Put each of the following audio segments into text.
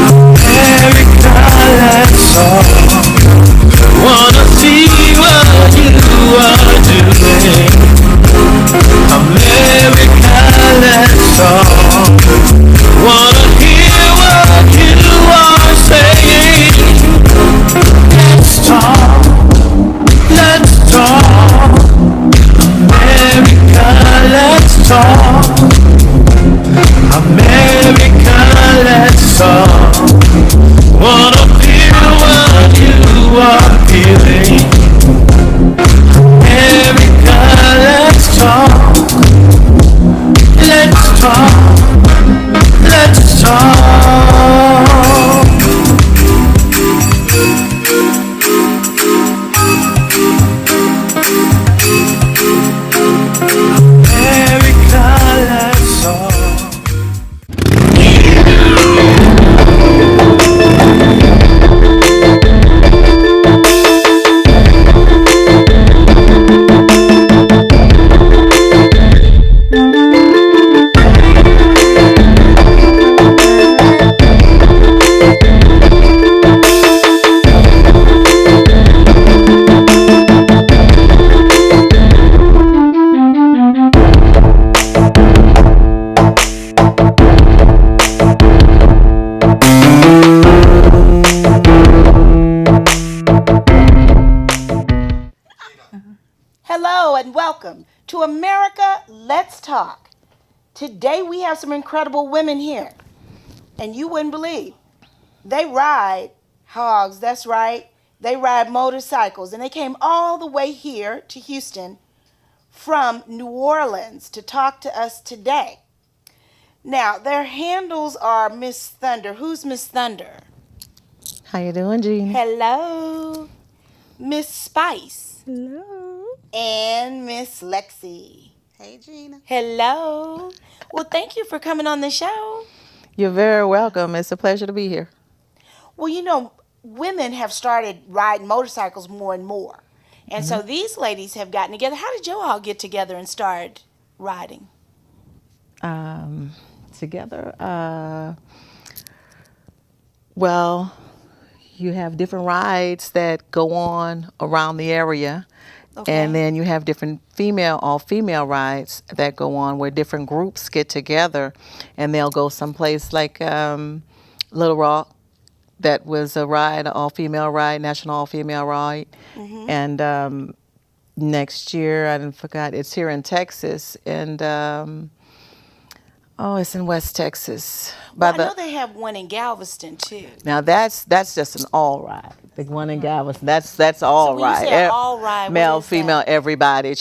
America, let's talk. Wanna see what you are doing. America, let's talk. Wanna hear what you are saying. Let's talk. Let's talk. America, let's talk. America, let's talk. Wanna feel what you are feeling. America, let's talk. Let's talk. Let's talk. America, let's talk. Hello and welcome to America Let's Talk. Today we have some incredible women here. And you wouldn't believe. They ride hogs, that's right. They ride motorcycles. And they came all the way here to Houston from New Orleans to talk to us today. Now, their handles are Miss Thunder. Who's Miss Thunder? How you doing, Gina? Hello. Miss Spice. Hello. And Miss Lexi. Hey, Gina. Hello. Well, thank you for coming on the show. You're very welcome. It's a pleasure to be here. Well, you know, women have started riding motorcycles more and more. And so these ladies have gotten together. How did you all get together and start riding? Together, well, you have different rides that go on around the area. Okay. And then you have different all-female rides that go on where different groups get together and they'll go someplace like Little Rock. That was a ride, an all-female ride, national all-female ride. And next year, I forgot, it's here in Texas. And, it's in West Texas. Well, I know they have one in Galveston, too. Now, that's just an all ride. The one in Galveston, that's all So when you ride. say all ride, what Male, is that? female, everybody.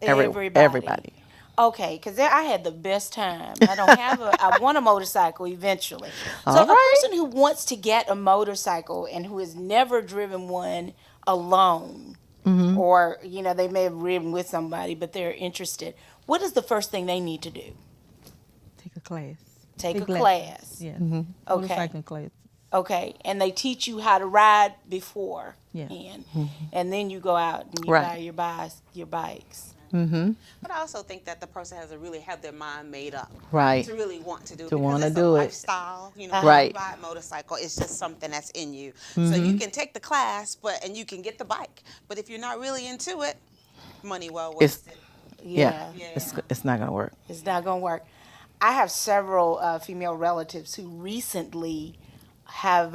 Everybody. Okay, because I had the best time. I don't have I want a motorcycle eventually. So All a right. person who wants to get a motorcycle and who has never driven one alone, or, you know, they may have ridden with somebody, but they're interested, what is the first thing they need to do? Take a class. Take a Big class. Yeah. Okay. Motorcycle class. Okay, and they teach you how to ride before, Yeah. and then you go out and you Right. buy your bikes. But I also think that the person has to really have their mind made up. Right. To really want to do it. To because wanna it's do a it. lifestyle. You know, Right. you ride a motorcycle. It's just something that's in you. So you can take the class, and you can get the bike. But if you're not really into it, money well It's, wasted. yeah. It's not going to work. It's not going to work. I have several female relatives who recently have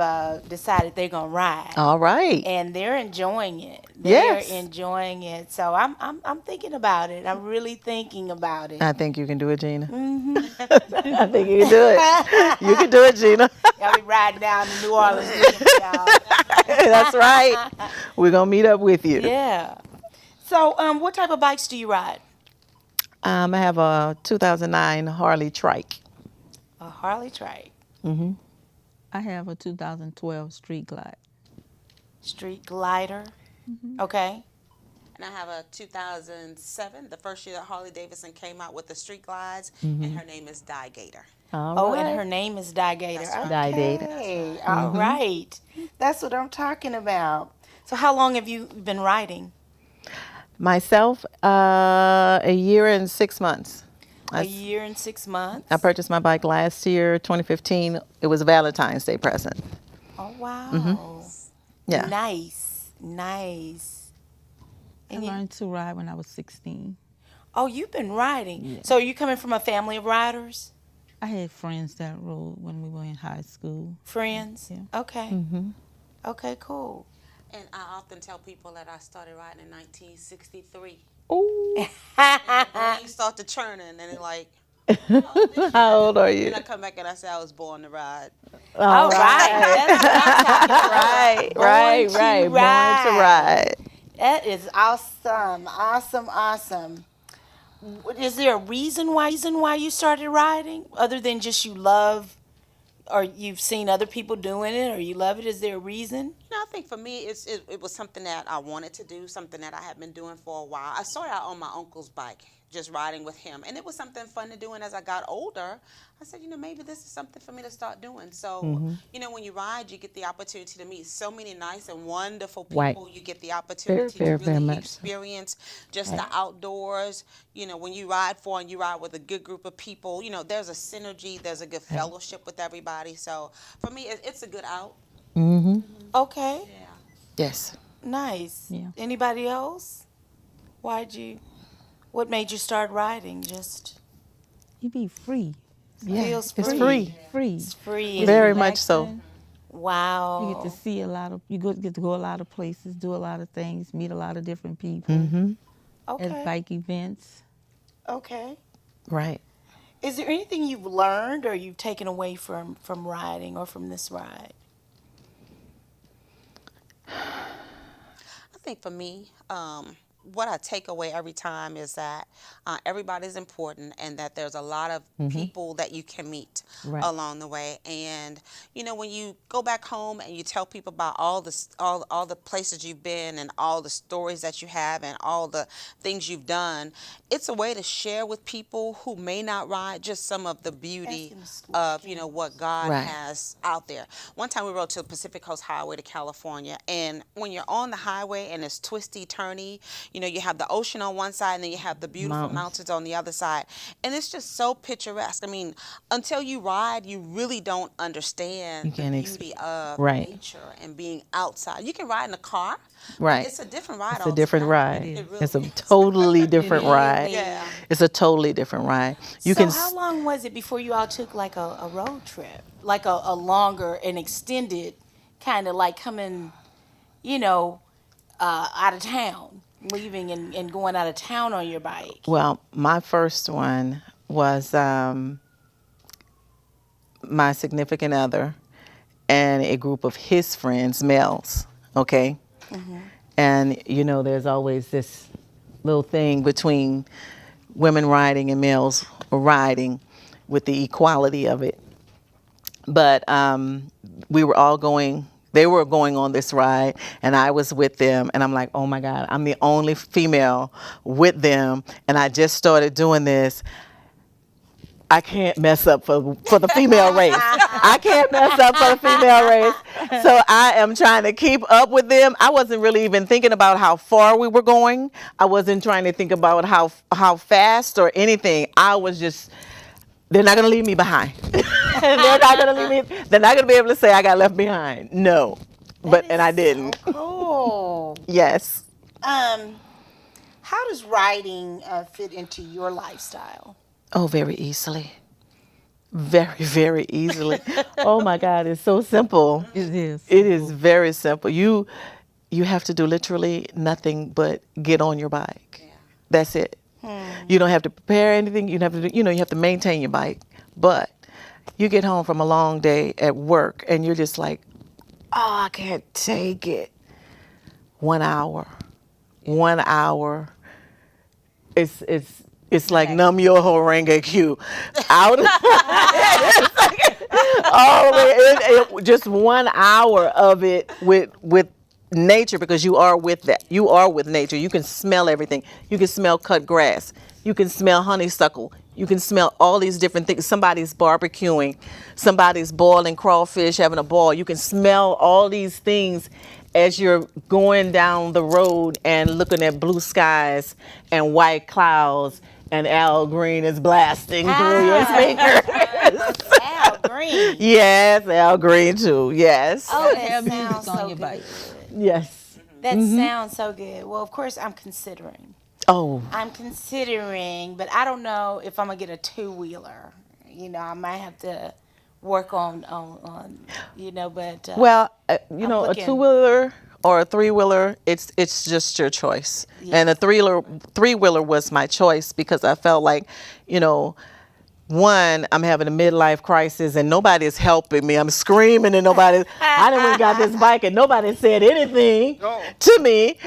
decided they're going to ride. All right. And they're enjoying it. Yes. They're enjoying it. So I'm thinking about it. I'm really thinking about it. I think you can do it, Gina. I think you can do it. You can do it, Gina. I'll be riding down to New Orleans with y'all. That's right. We're going to meet up with you. Yeah. So what type of bikes do you ride? I have a 2009 Harley Trike. A Harley Trike. I have a 2012 Street Glide. Street Glider. Okay. And I have a 2007, the first year that Harley Davidson came out with the street glides, and her name is Di Gator. And her name is Di Gator. That's right. Di Gator. Okay. All right. That's what I'm talking about. So how long have you been riding? Myself, a year and 6 months. A year and 6 months. I purchased my bike last year, 2015. It was a Valentine's Day present. Oh wow. Yeah. Nice. Nice. I And you, learned to ride when I was 16. oh, you've been riding. So are you coming from a family of riders? I had friends that rode when we were in high school. Friends? Yeah. Okay. Okay, cool. And I often tell people that I started riding in 1963. Ooh. And you start to churning, and they're like, How old are you? and I come back and I say I was born to ride. All right. That's what I'm talking about. Right, Born right. to Born to ride. That is awesome. Awesome, awesome. Is there a reason why you started riding other than just you love or you've seen other people doing it or you love it? Is there a reason? You know, I think for me, it was something that I wanted to do, something that I had been doing for a while. I started out on my uncle's bike, just riding with him, and it was something fun to do. And as I got older, I said, you know, maybe this is something for me to start doing. So, you know, when you ride, you get the opportunity to meet so many nice and wonderful people. Right. You get the opportunity Very, to very really much so. experience just the outdoors. You know, when you ride for and you ride with a good group of people, you know, there's a synergy, there's a good fellowship with everybody. So for me, it's a good out. Okay. Yeah. Yes. Nice. Yeah. Anybody else? What made you start riding? Just You be free. Yeah. feels It's free. free. Free. It's free. Very much so. Relaxing. Wow. You get to see a lot of, get to go a lot of places, do a lot of things, meet a lot of different people Okay. at bike events. Okay. Right. Is there anything you've learned or you've taken away from riding or from this ride? I think for me, what I take away every time is that everybody's important and that there's a lot of people that you can meet Right. along the way. And you know, when you go back home and you tell people about all the places you've been and all the stories that you have and all the things you've done, it's a way to share with people who may not ride just some of the beauty of, you know, what God Right. has out there. One time we rode to the Pacific Coast Highway to California, and when you're on the highway and it's twisty, turny, you know, you have the ocean on one side and then you have the beautiful mountains on the other side. And it's just so picturesque. I mean, until you ride, you really don't understand the can't beauty of Right. nature and being outside. You can ride in a car. Right. It's a different ride. It's a different altogether. ride. It really It's a is. totally different ride. Yeah. It's a totally different ride. You So can how long was it before you all took like a road trip? Like a longer, an extended kind of like coming, you know, out of town, leaving and going out of town on your bike? Well, my first one was my significant other and a group of his friends, males, okay? And, you know, there's always this little thing between women riding and males riding with the equality of it. But we were all going, they were going on this ride, and I was with them, and I'm like, oh my God, I'm the only female with them, and I just started doing this. I can't mess up for the female race. I can't mess up for the female race. So I am trying to keep up with them. I wasn't really even thinking about how far we were going. I wasn't trying to think about how fast or anything. I was just, they're not going to leave me behind. They're not going to leave me. They're not going to be able to say I got left behind. No. And I didn't. Cool. Yes. How does riding fit into your lifestyle? Oh, very easily. Very, very easily. Oh my God, it's so simple. It is. It is very simple. You have to do literally nothing but get on your bike. Yeah. That's it. You don't have to prepare anything. You don't have to do, you have to maintain your bike. But you get home from a long day at work and you're just like, oh, I can't take it. 1 hour. 1 hour. It's like numb your harangue Q out. All the way, just 1 hour of it with nature, because you are with that. You are with nature. You can smell everything. You can smell cut grass. You can smell honeysuckle. You can smell all these different things. Somebody's barbecuing. Somebody's boiling crawfish, having a ball. You can smell all these things, as you're going down the road and looking at blue skies and white clouds and Al Green is blasting through your speaker. Al Green. Yes, Al Green too. Yes. Oh, Have that music sounds on so your bike. good. Yes. That sounds so good. Well, of course, I'm considering. Oh, I'm considering, but I don't know if I'm gonna get a two-wheeler. You know, I might have to work on you know, but well, I'm a looking. two-wheeler or a three-wheeler, it's just your choice. And a three-wheeler was my choice because I felt like, one, I'm having a midlife crisis and nobody is helping me. I'm screaming and I done went and got this bike and nobody said anything to me,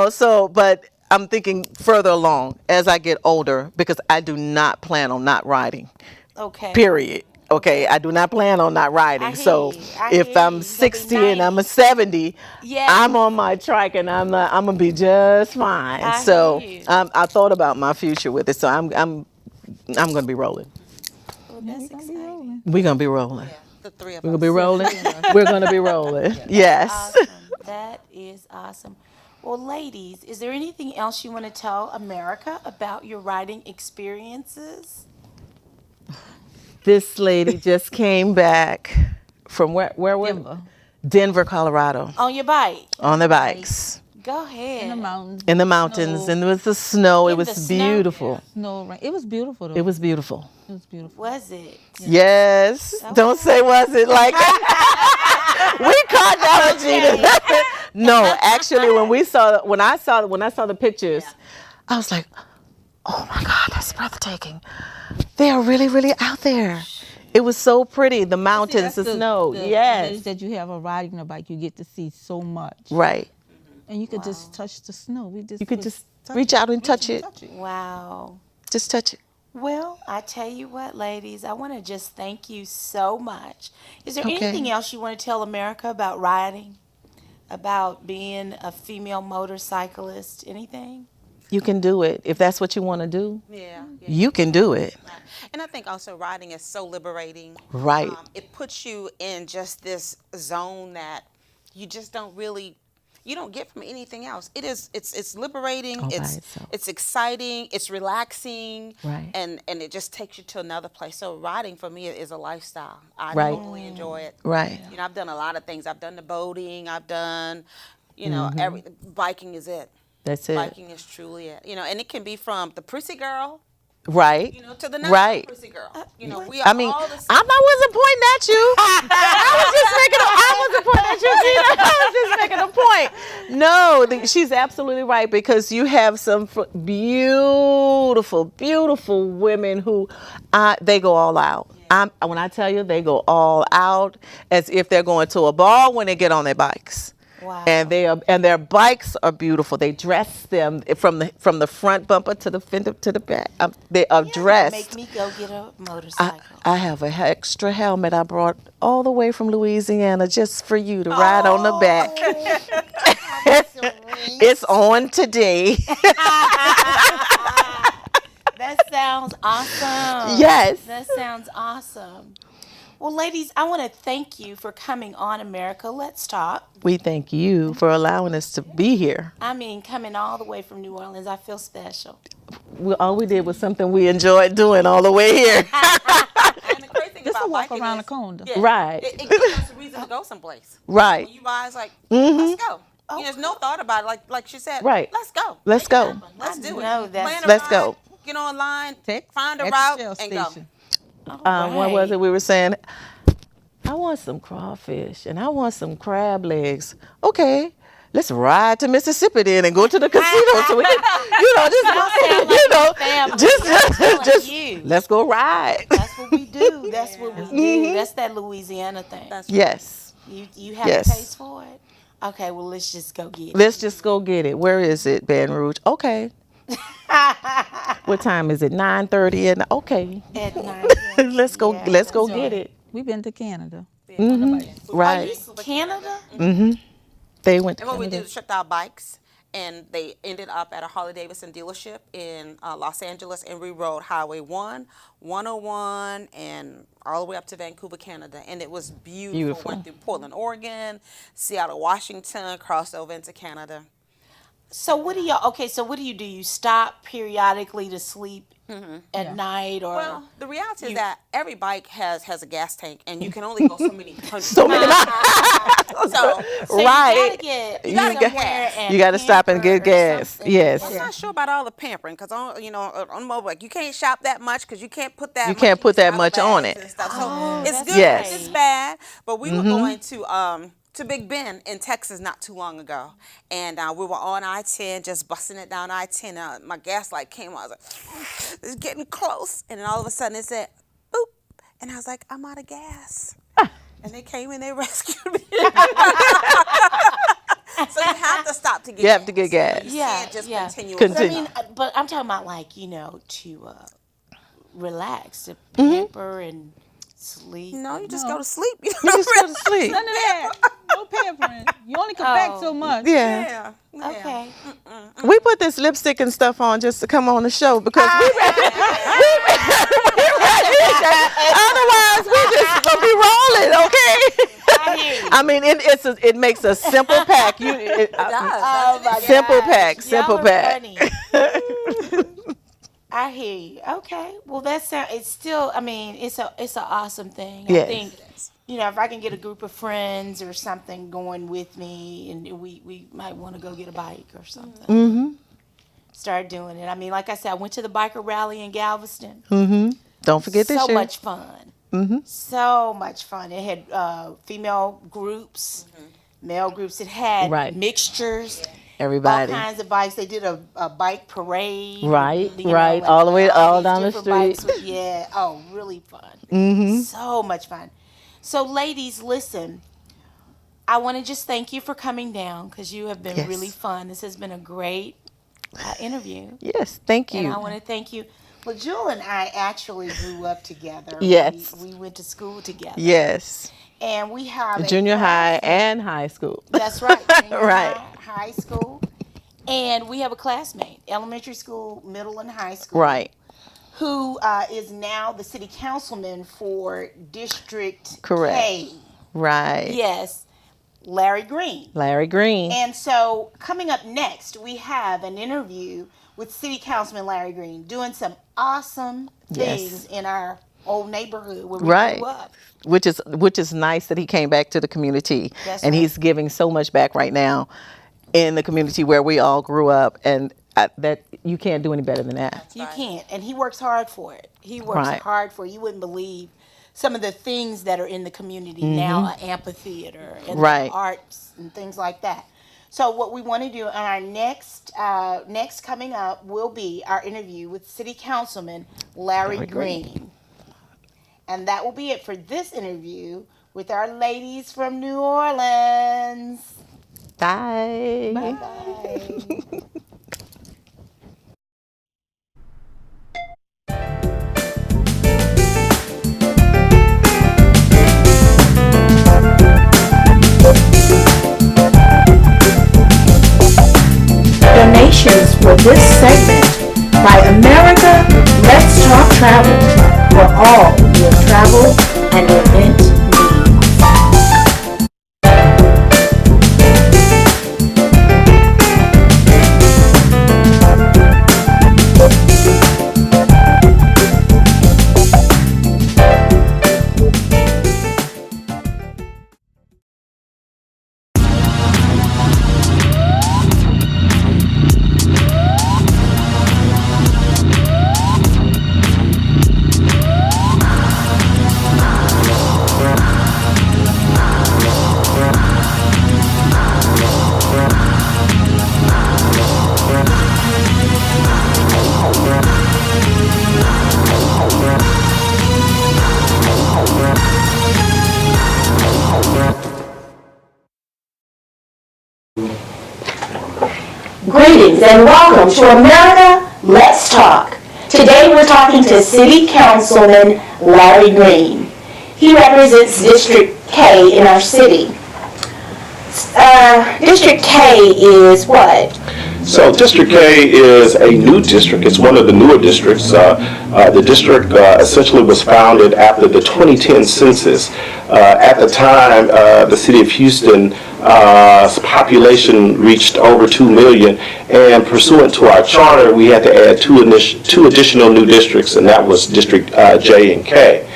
so, but I'm thinking further along as I get older because I do not plan on not riding, okay. period. Okay, I do not plan on not riding. I hear So you. I if hear you. I'm You're gonna be 60 and I'm a 90. 70, Yeah. I'm on my trike and I'm gonna be just fine. I So hear you. I thought about my future with it. So I'm gonna be rolling. Well, that's exciting. We're gonna be rolling. The three of We're us. gonna be rolling. We're gonna be rolling. Yes. Awesome. That is awesome. Well, ladies, is there anything else you want to tell America about your riding experiences? This lady just came back from where was Denver. Denver, Colorado, On your bike. on the bikes Go ahead. In the mountains. in the mountains, Snow. and with the snow. It In the was snow? beautiful. Snow, rain. It was beautiful though. It was beautiful. It was beautiful. Was it? Yes. Don't say was it like we caught that one, Gina. No, actually, when I saw the pictures, I was like, oh my God, that's breathtaking. They are really, really out there. It was so pretty. The mountains, the snow. The Yes. advantage that you have of riding a bike, you get to see so much. Right. And you could just touch the snow. You could just reach out and touch it. Wow. Just touch it. Well, I tell you what, ladies, I want to just thank you so much. Is there Okay. anything else you want to tell America about riding? About being a female motorcyclist? Anything? You can do it. If that's what you want to do, Yeah. you can do it. And I think also riding is so liberating. Right. It puts you in just this zone that you just don't get from anything else. It's liberating, All by it's itself. it's exciting, it's relaxing, Right. and it just takes you to another place. So riding for me is a lifestyle. I Right. totally enjoy it. Right. I've done a lot of things. I've done the boating, I've done, biking is it. That's it. Biking is truly it. And it can be from the prissy girl, Right. to the not Right. prissy girl. We are I mean, all the same. I wasn't pointing at you. I wasn't pointing at you, Gina. I was just making a point. No, she's absolutely right because you have some beautiful, beautiful women who they go all out. When I tell you they go all out as if they're going to a ball when they get on their bikes. Wow. And their bikes are beautiful. They dress them from the front bumper to the fender to the back. They are dressed. Make me go get a motorcycle. I have an extra helmet I brought all the way from Louisiana just for you to ride on the back. It's on today. That sounds awesome. Yes. That sounds awesome. Well, ladies, I want to thank you for coming on America Let's Talk. We thank you for allowing us to be here. I mean, coming all the way from New Orleans, I feel special. All we did was something we enjoyed doing all the way here. And the crazy thing Just about to walk biking around is, the corner. yeah, Right. It gives us a reason to go someplace. Right. When you rise, let's go. There's no thought about it. Like she said, Right. let's go. Let's go. Let's I do know it. that's- Plan a Let's ride, go. Get online, Text find a at the route, Shell and go. station. What was it we were saying? I want some crawfish and I want some crab legs. Okay, let's ride to Mississippi then and go to the casino so we can, just you. let's go ride. That's what we do. That's what we do. That's that Louisiana thing. Yes, You have Yes. a taste for it? Okay, well, let's just go get it. let's just go get it. Where is it, Baton Rouge? Okay. What time is it? 9:30 and okay. At night. Let's go. Yeah, Let's go that's get it. We've been to Canada. Right. Canada? They went. And what we do is shipped our bikes, and they ended up at a Harley-Davidson dealership in Los Angeles, and we rode Highway 1, 101, and all the way up to Vancouver, Canada. And it was beautiful. Beautiful. Went through Portland, Oregon, Seattle, Washington, crossed over into Canada. So what do y'all? Okay, so what do? You stop periodically to sleep at night, or Well, the reality is that every bike has a gas tank, and you can only go so many hundred. So many miles. So so Right. you gotta get somewhere and You got to stop and pamper get or gas. something. Yes. I'm not sure about all the pampering, because on the mobile bike you can't shop that much, because you can't put that. You can't put that much on saddlebags it. and stuff. So Oh, it's that's good. Yes. It's bad. But we were going to Big Bend in Texas not too long ago, and we were on I-10, just busting it down I-10. My gas light came on. I was like, it's getting close, and then all of a sudden it said, boop, and I was like, I'm out of gas. And they came and they rescued me. So you have to stop to get gas. You have to get gas. You Yeah, can't just yeah. continue. But I Continue. mean, but I'm talking about like to relax, to pamper and sleep. No, you just go to sleep. You just go to sleep. None of that. No pampering. You only come back so much. Yeah. Yeah. Okay. We put this lipstick and stuff on just to come on the show because we otherwise we just gonna be rolling, okay? I mean, it makes a simple pack. Oh my Simple gosh. pack, simple Y'all are pack. funny. I hear you. Okay. Well, it's still. I mean, it's an awesome thing. Yes. I think if I can get a group of friends or something going with me, and we might want to go get a bike or something. Mm-hmm. Start doing it. I mean, like I said, I went to the biker rally in Galveston. Mm-hmm. Don't forget this So year. much fun. Mm-hmm. So much fun. It had female groups, male groups. It had Right. mixtures. Everybody. All kinds of bikes. They did a bike parade. Right, right. All the way- like all these down the different street. bikes yeah. Oh, really fun. Mm-hmm. So much fun. So, ladies, listen. I want to just thank you for coming down because you have been Yes. really fun. This has been a great interview. Yes, thank And you. I want to thank you. Well, Jewel and I actually grew up together. Yes. We went to school together. Yes. And we have a Junior high classmate. and high school. That's right. Junior Right. high school. And we have a classmate, elementary school, middle, and high school. Right. Who is now the city councilman for District Correct. K. Right. Yes, Larry Green. Larry Green. And so coming up next, we have an interview with City Councilman Larry Green doing some awesome things in our old neighborhood where we Right. grew up. Which is nice that he came back to the community. That's and right. he's giving so much back right now in the community where we all grew up, and that you can't do any better than that. You can't. And he works hard for it. He works Right. hard for it. You wouldn't believe some of the things that are in the community now, an amphitheater and Right. arts and things like that. So what we want to do on our next coming up will be our interview with City Councilman Larry Green. And that will be it for this interview with our ladies from New Orleans. Bye. Bye. Donations for this segment by America Let's Talk Travel for all your travel and event needs. Greetings and welcome to America Let's Talk. Today we're talking to City Councilman Larry Green. He represents District K in our city. District K is what? So District K is a new district. It's one of the newer districts. The district essentially was founded after the 2010 census. At the time, the city of Houston population reached over 2 million, and pursuant to our charter, we had to add two additional new districts, and that was District J and K.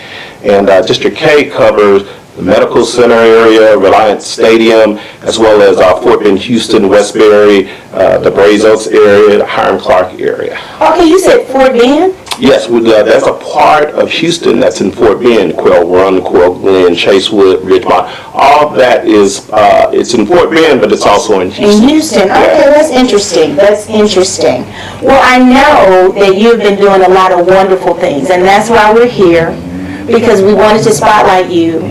And District K covers the Medical Center area, Reliance Stadium, as well as Fort Bend, Houston, Westbury, the Brazos area, the Hiram Clark area. Okay, you said Fort Bend? Yes, that's a part of Houston that's in Fort Bend, Quail Run, Quail Glen, Chasewood, Ridgemont. All of that is, it's in Fort Bend, but it's also in Houston. In Houston, okay, that's interesting. That's interesting. Well, I know that you've been doing a lot of wonderful things, and that's why we're here, because we wanted to spotlight you.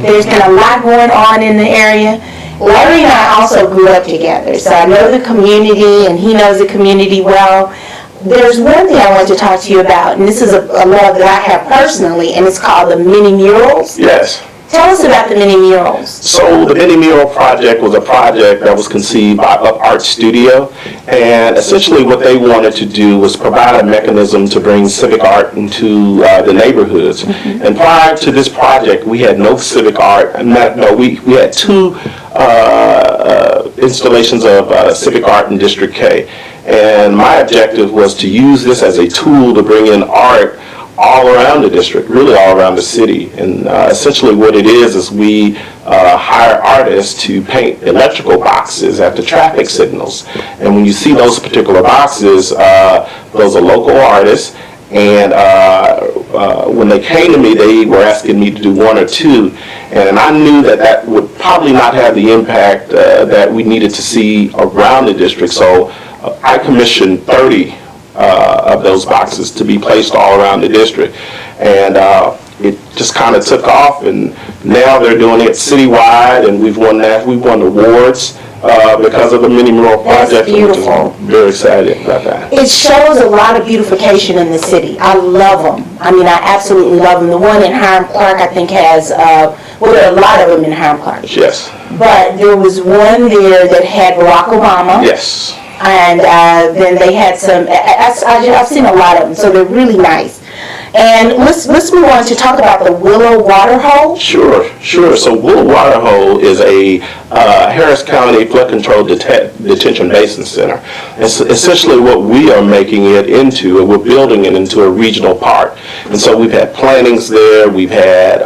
There's been a lot going on in the area. Larry and I also grew up together, so I know the community, and he knows the community well. There's one thing I want to talk to you about, and this is a love that I have personally, and it's called the mini murals. Yes. Tell us about the mini murals. So the mini mural project was a project that was conceived by Up Art Studio, and essentially what they wanted to do was provide a mechanism to bring civic art into the neighborhoods. Mm-hmm. And prior to this project, we had no civic art. We had two installations of civic art in District K. And my objective was to use this as a tool to bring in art all around the district, really all around the city. And essentially what it is we hire artists to paint electrical boxes at the traffic signals. And when you see those particular boxes, those are local artists. And when they came to me, they were asking me to do one or two. And I knew that that would probably not have the impact that we needed to see around the district. So I commissioned 30 of those boxes to be placed all around the district. And it just kind of took off, and now they're doing it citywide, and we've won awards because of the mini mural project. That's beautiful. Very excited about that. It shows a lot of beautification in the city. I love them. I mean, I absolutely love them. The one in Hiram Clark, I think, has, well, there are a lot of them in Hiram Clark. Yes. But there was one there that had Barack Obama. Yes. And then they had some, I've seen a lot of them, so they're really nice. And let's move on to talk about the Willow Water Hole. Sure. So Willow Water Hole is a Harris County flood control detention basin center. It's essentially what we are making it into, and we're building it into a regional park. And so we've had plantings there. We've had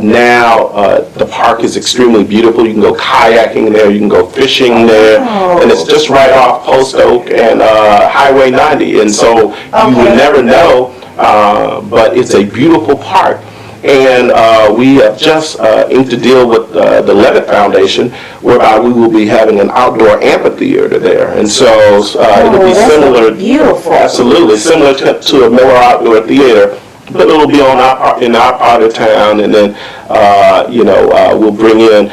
now the park is extremely beautiful. You can go kayaking there. You can go fishing there. And it's just right off Post Oak and Highway 90. And so you would never know. But it's a beautiful park, and we have just inked a deal with the Levitt Foundation, whereby we will be having an outdoor amphitheater there, and so it'll be similar, beautiful, absolutely similar to a Miller Outdoor Theater, but it'll be in our part of town, and then we'll bring in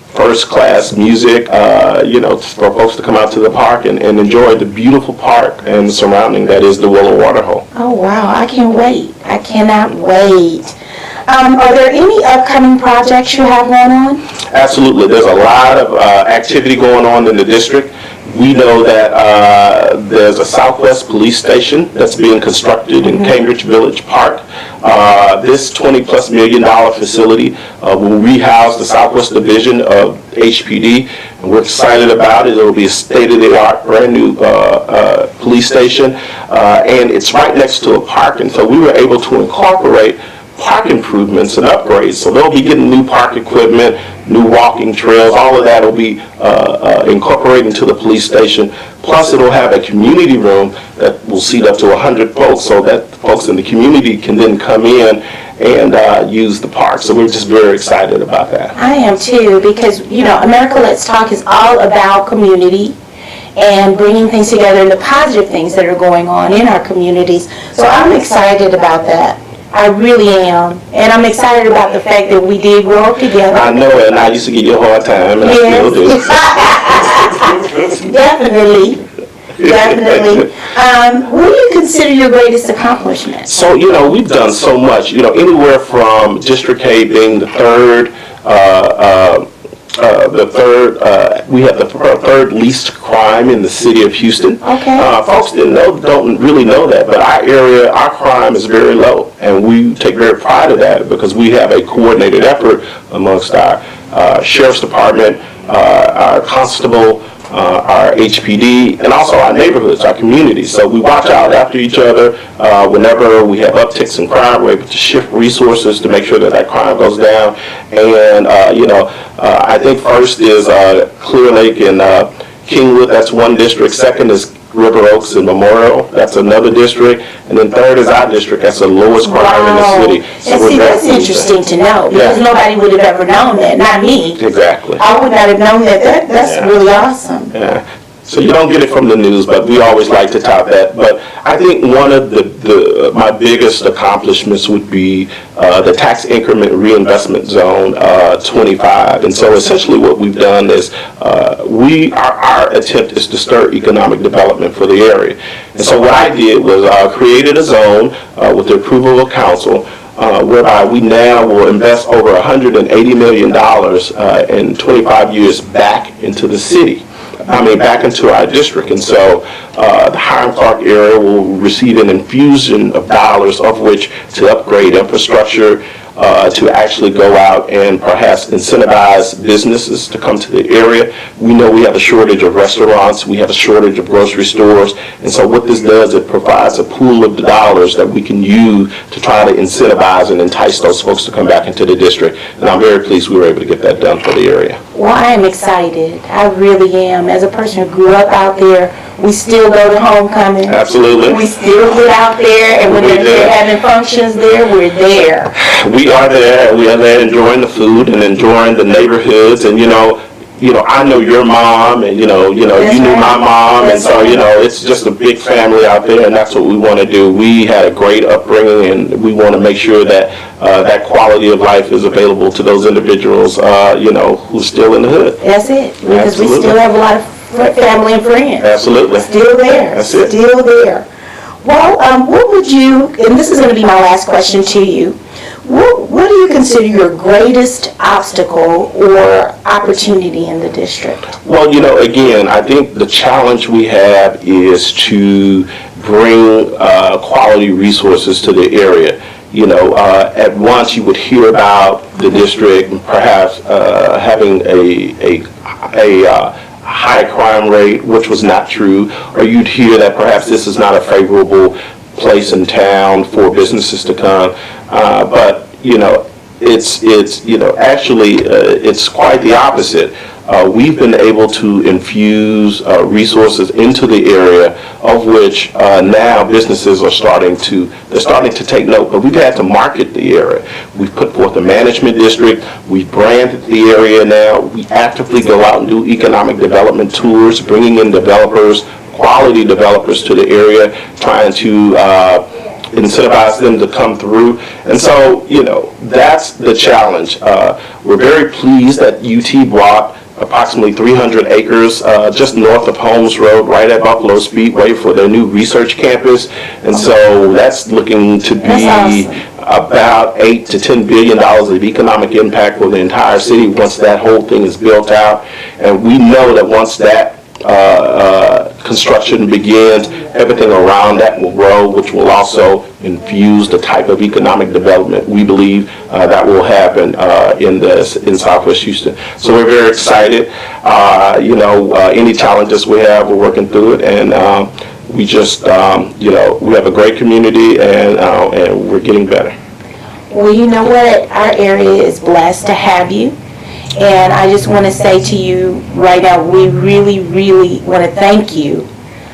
first-class music, for folks to come out to the park and enjoy the beautiful park and the surrounding that is the Willow Water Hole. Oh, wow. I can't wait. I cannot wait. Are there any upcoming projects you have going on? Absolutely. There's a lot of activity going on in the district. We know that there's a Southwest Police Station that's being constructed in Cambridge Village Park. This $20+ million facility will rehouse the Southwest Division of HPD, and we're excited about it. It'll be a state-of-the-art, brand new police station, and it's right next to a park, and so we were able to incorporate park improvements and upgrades. So they'll be getting new park equipment, new walking trails, all of that will be incorporated into the police station. Plus it'll have a community room that will seat up to 100 folks, so that folks in the community can then come in and use the park. So we're just very excited about that. I am too, because America Let's Talk is all about community and bringing things together and the positive things that are going on in our communities. So I'm excited about that. I really am. And I'm excited about the fact that we did grow up together. I know it, and I used to give you a hard time, and yes. I still do. Definitely. What do you consider your greatest accomplishment? So, we've done so much, anywhere from District K being the third we have the third least crime in the city of Houston. Okay. Folks don't really know that, but our area, our crime is very low, and we take very pride of that because we have a coordinated effort amongst our sheriff's department, our constable, our HPD, and also our neighborhoods, our communities. So we watch out after each other. Whenever we have upticks in crime, we're able to shift resources to make sure that crime goes down. And, I think first is Clear Lake and Kingwood. That's one district. Second is River Oaks and Memorial. That's another district. And then third is our district. That's the lowest crime in the city. So And see, that's interesting to know because nobody would have ever known that. Not me. Exactly. I would not have known that. That's really awesome. Yeah. So you don't get it from the news, but we always like to tout that. But I think one of my biggest accomplishments would be the tax increment reinvestment zone 25. And so essentially what we've done is our attempt is to stir economic development for the area. And so what I did was created a zone with the approval of council whereby we now will invest over $180 million in 25 years back into the city. Back into our district. And so the Hiram Clark area will receive an infusion of dollars, of which to upgrade infrastructure, to actually go out and perhaps incentivize businesses to come to the area. We know we have a shortage of restaurants, we have a shortage of grocery stores, and so what this does, it provides a pool of dollars that we can use to try to incentivize and entice those folks to come back into the district. And I'm very pleased we were able to get that done for the area. Well, I am excited. I really am. As a person who grew up out there, we still go to homecoming. Absolutely. We still get out there, and when they're having functions there, we're there. We are there, and we are there enjoying the food and enjoying the neighborhoods. And I know your mom, and you knew my mom, and so it's just a big family out there, and that's what we want to do. We had a great upbringing, and we want to make sure that that quality of life is available to those individuals, who's still in the hood. That's it, because we still have a lot of family and friends. Absolutely. Still there. That's it. Still there. Well, what would you, and this is going to be my last question to you, what do you consider your greatest obstacle or opportunity in the district? Well, again, I think the challenge we have is to bring quality resources to the area. At once you would hear about the district perhaps having a high crime rate, which was not true, or you'd hear that perhaps this is not a favorable place in town for businesses to come. But it's quite the opposite. We've been able to infuse resources into the area, of which now businesses are starting to take note. But we've had to market the area. We've put forth a management district. We've branded the area now. We actively go out and do economic development tours, bringing in developers, quality developers to the area, trying to incentivize them to come through. And so, that's the challenge. We're very pleased that UT bought approximately 300 acres just north of Holmes Road, right at Buffalo Speedway, for their new research campus. And so that's looking to be about $8 to $10 billion of economic impact for the entire city once that whole thing is built out. And we know that once that construction begins, everything around that will grow, which will also infuse the type of economic development we believe that will happen in Southwest Houston. So we're very excited. Any challenges we have, we're working through it, and we just, we have a great community, and we're getting better. Well, you know what? Our area is blessed to have you. And I just want to say to you right now, we really, really want to thank you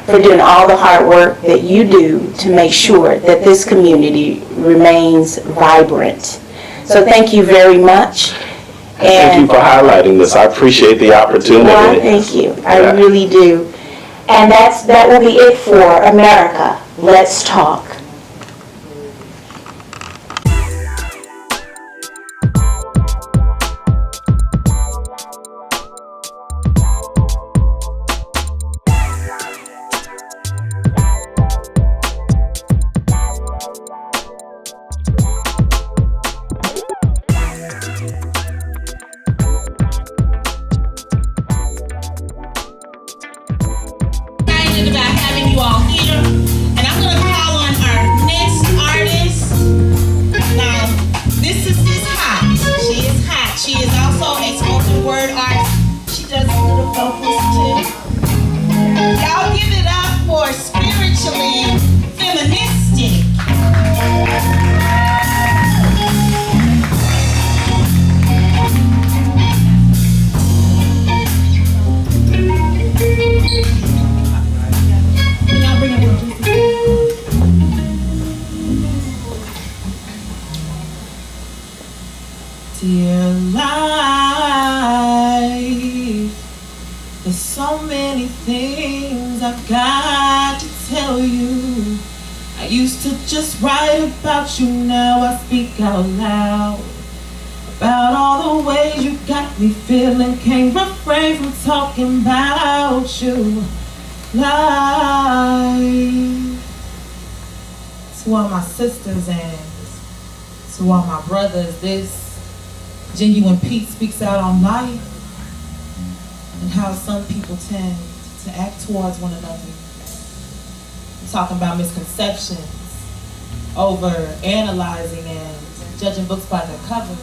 for doing all the hard work that you do to make sure that this community remains vibrant. So thank you very much. Thank you for highlighting this. I appreciate the opportunity. Well, thank you. I really do. And that will be it for America. Let's talk. have you all here. And I'm going to call on our next artist. Now, this is hot. She is hot. She is also a spoken word artist. She does a little vocals too. Y'all give it up for Spiritually Feministic. Y'all bring it up. Dear life, there's so many things I've got to tell you. I used to just write about you, now I speak out loud. About all the ways you got me feeling, can't refrain from talking about you. Life. To all my sisters and to all my brothers, this genuine peace speaks out on life and how some people tend to act towards one another. I'm talking about misconceptions, over analyzing and judging books by their covers,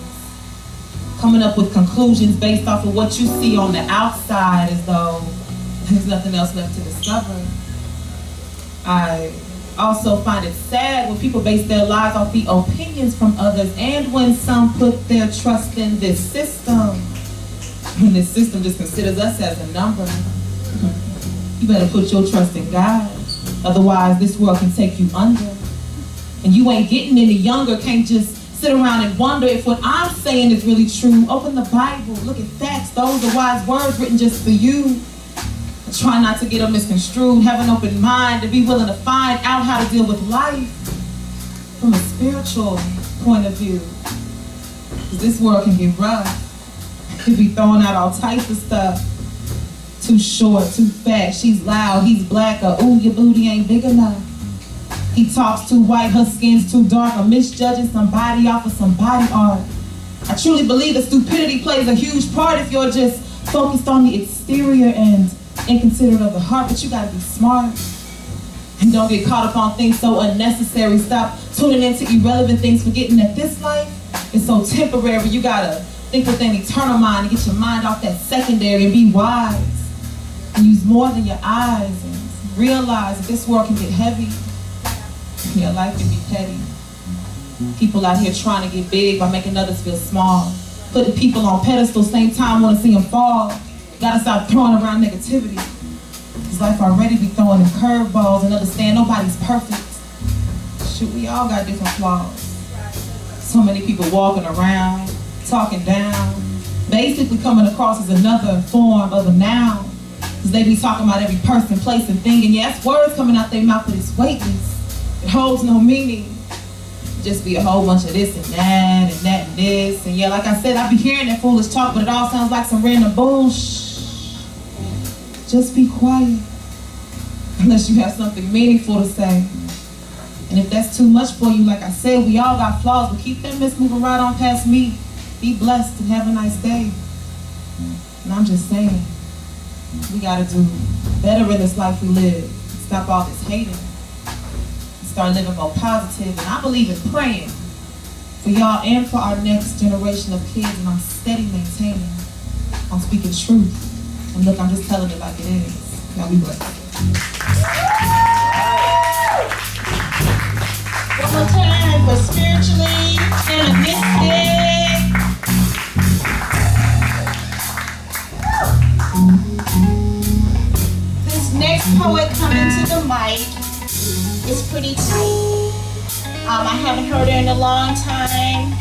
coming up with conclusions based off of what you see on the outside as though there's nothing else left to discover. I also find it sad when people base their lives off the opinions from others, and when some put their trust in this system. When this system just considers us as a number. You better put your trust in God, otherwise this world can take you under. And you ain't getting any younger, can't just sit around and wonder if what I'm saying is really true. Open the Bible, look at facts, those are wise words written just for you. Try not to get them misconstrued, have an open mind, to be willing to find out how to deal with life from a spiritual point of view. Because this world can get rough. It can be throwing out all types of stuff. Too short, too fat, she's loud, he's black, or ooh, your booty ain't big enough. He talks too white, her skin's too dark, or misjudging somebody off of some body art. I truly believe that stupidity plays a huge part if you're just focused on the exterior and inconsiderate of the heart, but you gotta be smart. And don't get caught up on things so unnecessary. Stop tuning into irrelevant things, forgetting that this life is so temporary. You gotta think with an eternal mind and get your mind off that secondary and be wise. And use more than your eyes and realize that this world can get heavy and your life can be petty. People out here trying to get big by making others feel small. Putting people on pedestals, same time wanna see them fall. Gotta stop throwing around negativity. Cause life already be throwing them curveballs and understand nobody's perfect. Shoot, we all got different flaws. So many people walking around, talking down, basically coming across as another form of a noun. Cause they be talking about every person, place, and thing, and yes, words coming out their mouth, but it's weightless. It holds no meaning. Just be a whole bunch of this and that and that and this. And yeah, like I said, I be hearing that foolish talk, but it all sounds like some random bullshit. Just be quiet, unless you have something meaningful to say. And if that's too much for you, like I said, we all got flaws, but keep that mess moving right on past me. Be blessed and have a nice day. And I'm just saying, we gotta do better in this life we live. Stop all this hating. Start living more positive. And I believe in praying for y'all and for our next generation of kids, and I'm steady maintaining. I'm speaking truth. And look, I'm just telling it like it is. Y'all be blessed. One more time for Spiritually Feministic. This next poet coming to the mic is pretty tight. I haven't heard her in a long time.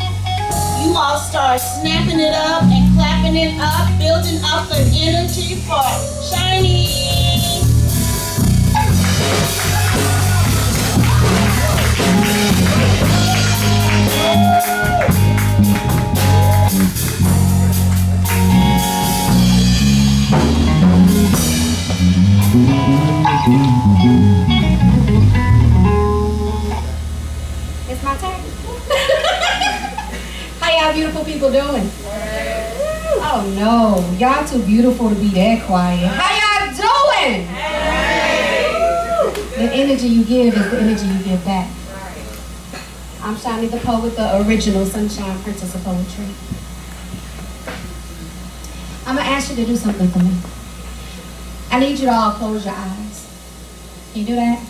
You all start snapping it up and clapping it up, building up an energy for Shiny. It's my turn. How y'all beautiful people doing? Oh no, y'all too beautiful to be that quiet. How y'all doing? energy you give is the energy you give back. I'm Shani the Poet, the original Sunshine Princess of Poetry. I'm gonna ask you to do something for me. I need you to all close your eyes. Can you do that?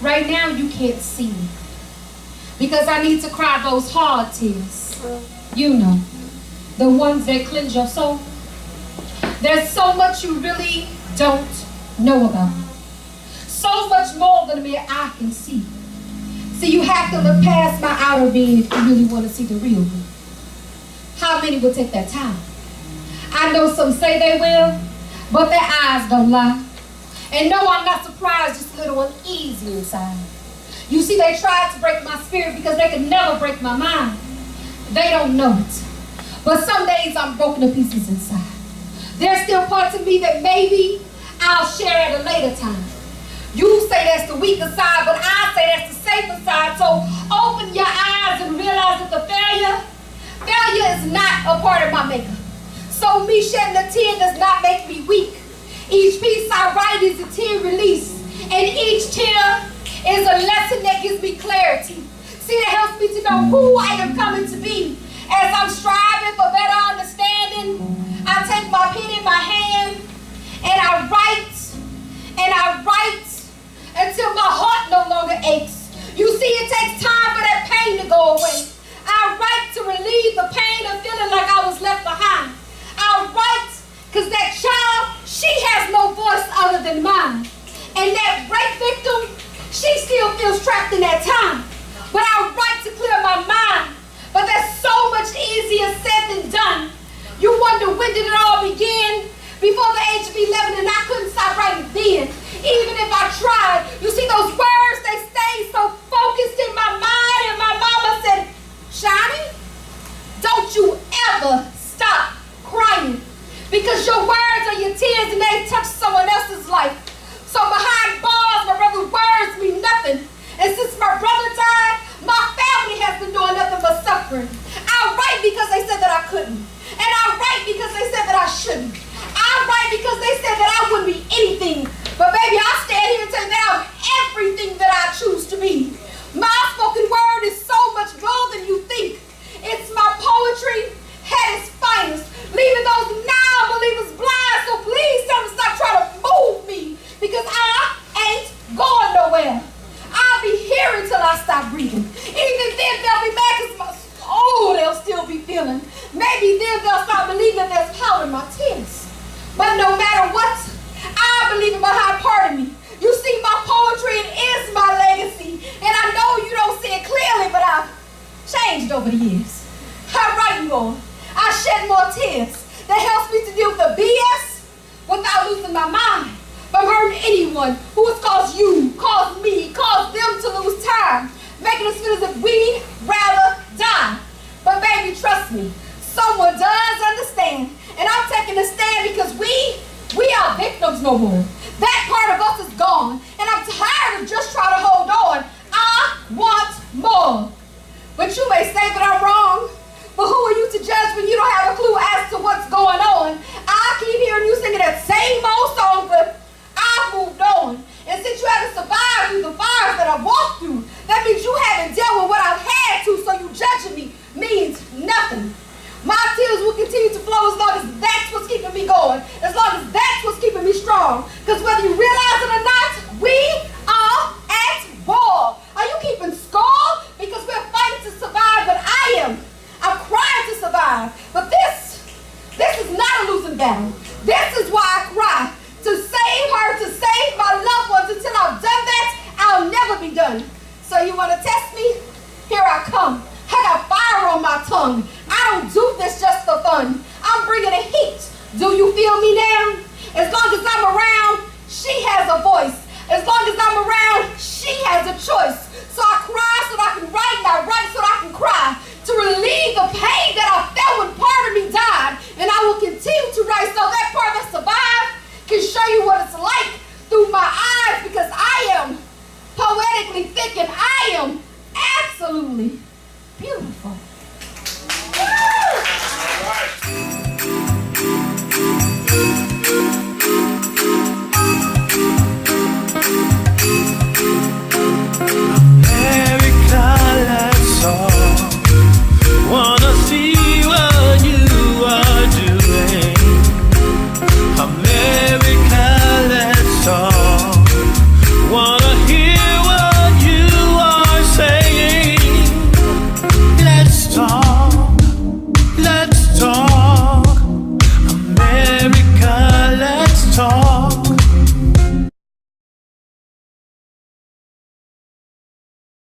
Right now you can't see me. Because I need to cry those hard tears. You know, the ones that cleanse your soul. There's so much you really don't know about me. So much more than a mere eye can see. See, you have to look past my outer being if you really want to see the real me. How many will take that time? I know some say they will, but their eyes don't lie. And no, I'm not surprised, just a little uneasy inside. You see, they tried to break my spirit because they could never break my mind. They don't know it. But some days I'm broken to pieces inside. There's still parts of me that maybe I'll share at a later time. You say that's the weaker side, but I say that's the safer side. So open your eyes and realize that the failure is not a part of my makeup. So me shedding a tear does not make me weak. Each piece I write is a tear release, and each tear is a lesson that gives me clarity. See, it helps me to know who I am coming to be. As I'm striving for better understanding, I take my pen in my hand, and I write until my heart no longer aches. You see, it takes time for that pain to go away. I write to relieve the pain of feeling like I was left behind. I write because that child, she has no voice other than mine. And that rape victim, she still feels trapped in that time. But I write to clear my mind. But that's so much easier said than done. You wonder, when did it all begin? Before the age of 11, and I couldn't stop writing then. Even if I tried. You see, those words, they stayed so focused in my mind. And my mama said, Shani, don't you ever stop crying. Because your words are your tears and they touch someone else's life. So behind bars, my brother's words mean nothing. And since my brother died, my family has been doing nothing but suffering. I write because they said that I couldn't. And I write because they said that I shouldn't. I write because they said that I wouldn't be anything. But baby, I stand here and tell you that I'm everything that I choose to be. My spoken word is so much more than you think. It's my poetry at its finest, leaving those non-believers blind. So please tell them stop trying to move me, because I ain't going nowhere. I'll be here until I stop breathing. Even then they'll be mad because my soul they'll still be feeling. Maybe then they'll start believing that there's power in my tears. But no matter what, I believe in behind part of me. You see, my poetry, it is my legacy. And I know you don't see it clearly, but I've changed over the years. I write more. I shed more tears. That helps me to deal with the BS without losing my mind. From hurting anyone who has caused you, caused me, caused them to lose time, making us feel as if we'd rather die. But baby, trust me, someone does understand. And I'm taking a stand because we are victims no more. That part of us is gone. And I'm tired of just trying to hold on. I want more. But you may say that I'm wrong. But who are you to judge when you don't have a clue as to what's going on? I keep hearing you singing that same old song, but I've moved on. And since you haven't survived through the fires that I've walked through, that means you haven't dealt with what I've had to, so you judging me means nothing. My tears will continue to flow as long as that's what's keeping me going, as long as that's what's keeping me strong. Because whether you realize it or not, we are at war. Are you keeping score? Because we're fighting to survive, but I'm crying to survive. But this is not a losing battle. This is why I cry. To save her, to save my loved ones. Until I've done that, I'll never be done. So you want to test me? Here I come. I got fire on my tongue. I don't do this just for fun. I'm bringing the heat. Do you feel me now? As long as I'm around, she has a voice. As long as I'm around, she has a choice. So I cry so that I can write, and I write so that I can cry. To relieve the pain that I felt when part of me died. And I will continue to write so that part that survived can show you what it's like through my eyes, because I am poetically thick and I am absolutely beautiful.